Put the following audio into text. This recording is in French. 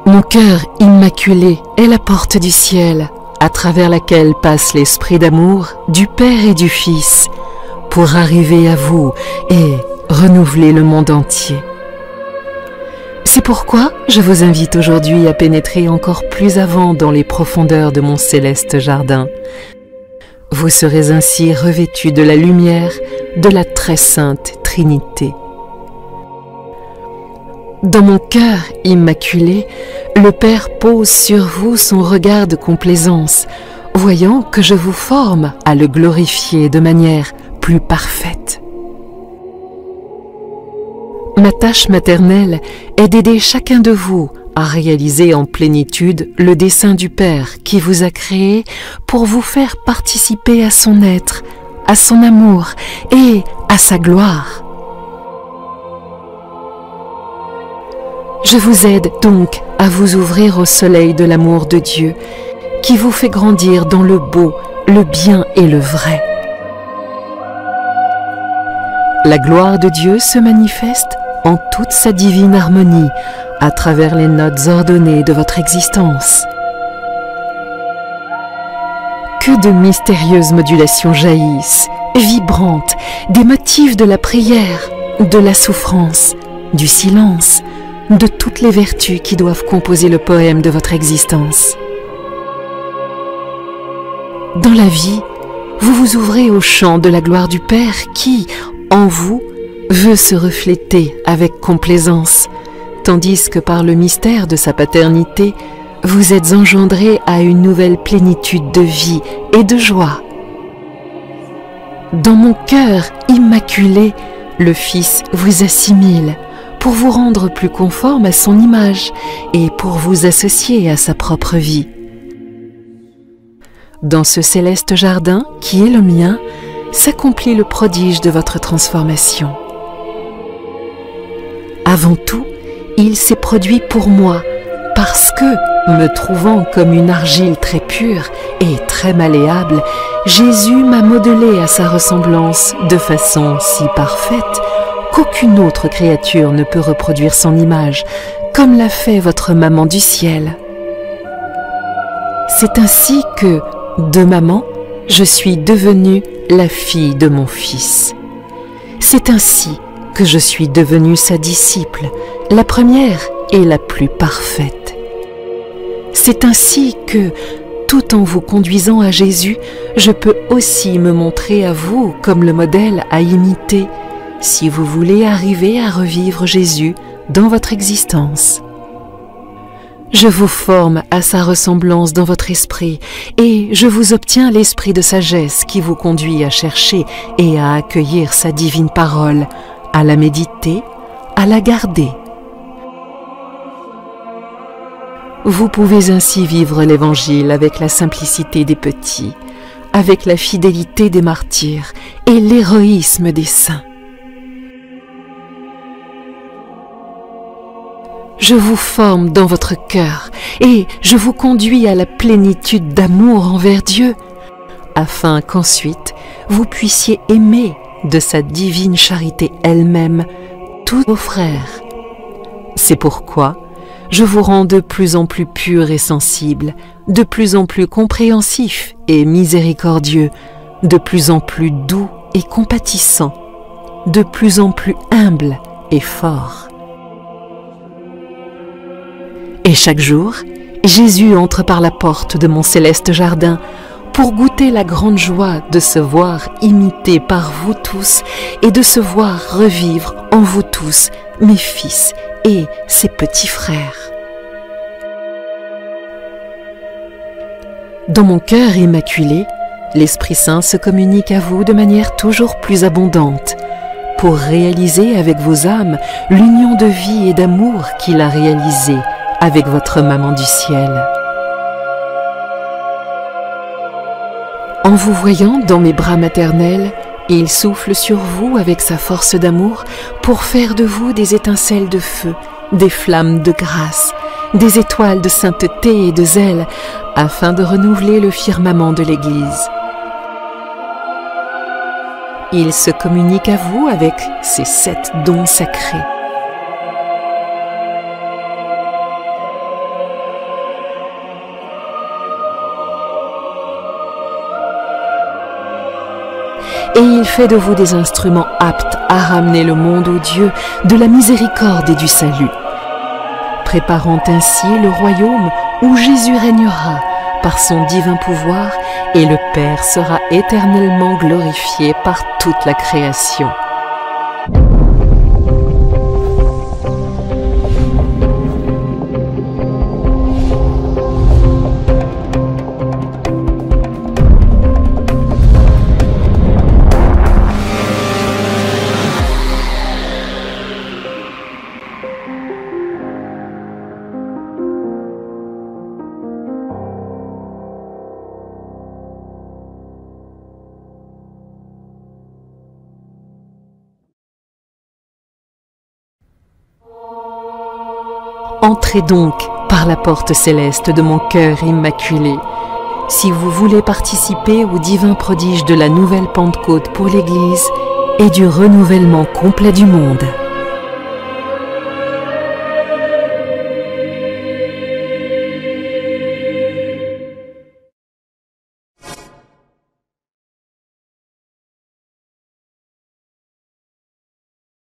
Mon cœur immaculé est la porte du ciel, à travers laquelle passe l'esprit d'amour du Père et du Fils, pour arriver à vous et renouveler le monde entier. C'est pourquoi je vous invite aujourd'hui à pénétrer encore plus avant dans les profondeurs de mon céleste jardin. Vous serez ainsi revêtus de la lumière de la très sainte Trinité. Dans mon cœur immaculé, le Père pose sur vous son regard de complaisance, voyant que je vous forme à le glorifier de manière plus parfaite. Ma tâche maternelle est d'aider chacun de vous à réaliser en plénitude le dessein du Père qui vous a créé pour vous faire participer à son être, à son amour et à sa gloire. Je vous aide donc à vous ouvrir au soleil de l'amour de Dieu qui vous fait grandir dans le beau, le bien et le vrai. La gloire de Dieu se manifeste en toute sa divine harmonie à travers les notes ordonnées de votre existence. Que de mystérieuses modulations jaillissent, vibrantes, des motifs de la prière, de la souffrance, du silence, de toutes les vertus qui doivent composer le poème de votre existence. Dans la vie, vous vous ouvrez au chant de la gloire du Père qui, en vous, veut se refléter avec complaisance, tandis que par le mystère de sa paternité, vous êtes engendrés à une nouvelle plénitude de vie et de joie. Dans mon cœur immaculé, le Fils vous assimile pour vous rendre plus conforme à son image et pour vous associer à sa propre vie. Dans ce céleste jardin qui est le mien, s'accomplit le prodige de votre transformation. Avant tout, il s'est produit pour moi, parce que, me trouvant comme une argile très pure et très malléable, Jésus m'a modelé à sa ressemblance de façon si parfaite qu'aucune autre créature ne peut reproduire son image, comme l'a fait votre maman du ciel. C'est ainsi que, de maman, je suis devenue la fille de mon Fils. C'est ainsi que je suis devenue sa disciple, la première et la plus parfaite. C'est ainsi que, tout en vous conduisant à Jésus, je peux aussi me montrer à vous comme le modèle à imiter, si vous voulez arriver à revivre Jésus dans votre existence. Je vous forme à sa ressemblance dans votre esprit et je vous obtiens l'esprit de sagesse qui vous conduit à chercher et à accueillir sa divine parole, à la méditer, à la garder. Vous pouvez ainsi vivre l'Évangile avec la simplicité des petits, avec la fidélité des martyrs et l'héroïsme des saints. Je vous forme dans votre cœur et je vous conduis à la plénitude d'amour envers Dieu, afin qu'ensuite vous puissiez aimer de sa divine charité elle-même tous vos frères. C'est pourquoi je vous rends de plus en plus pur et sensible, de plus en plus compréhensif et miséricordieux, de plus en plus doux et compatissant, de plus en plus humble et fort. Et chaque jour, Jésus entre par la porte de mon céleste jardin pour goûter la grande joie de se voir imité par vous tous et de se voir revivre en vous tous, mes fils et ses petits frères. Dans mon cœur immaculé, l'Esprit Saint se communique à vous de manière toujours plus abondante pour réaliser avec vos âmes l'union de vie et d'amour qu'il a réalisée avec votre maman du ciel. En vous voyant dans mes bras maternels, il souffle sur vous avec sa force d'amour pour faire de vous des étincelles de feu, des flammes de grâce, des étoiles de sainteté et de zèle, afin de renouveler le firmament de l'Église. Il se communique à vous avec ses 7 dons sacrés. et il fait de vous des instruments aptes à ramener le monde au Dieu de la miséricorde et du salut, préparant ainsi le royaume où Jésus régnera par son divin pouvoir et le Père sera éternellement glorifié par toute la création. Entrez donc par la porte céleste de mon cœur immaculé, si vous voulez participer au divin prodige de la nouvelle Pentecôte pour l'Église et du renouvellement complet du monde.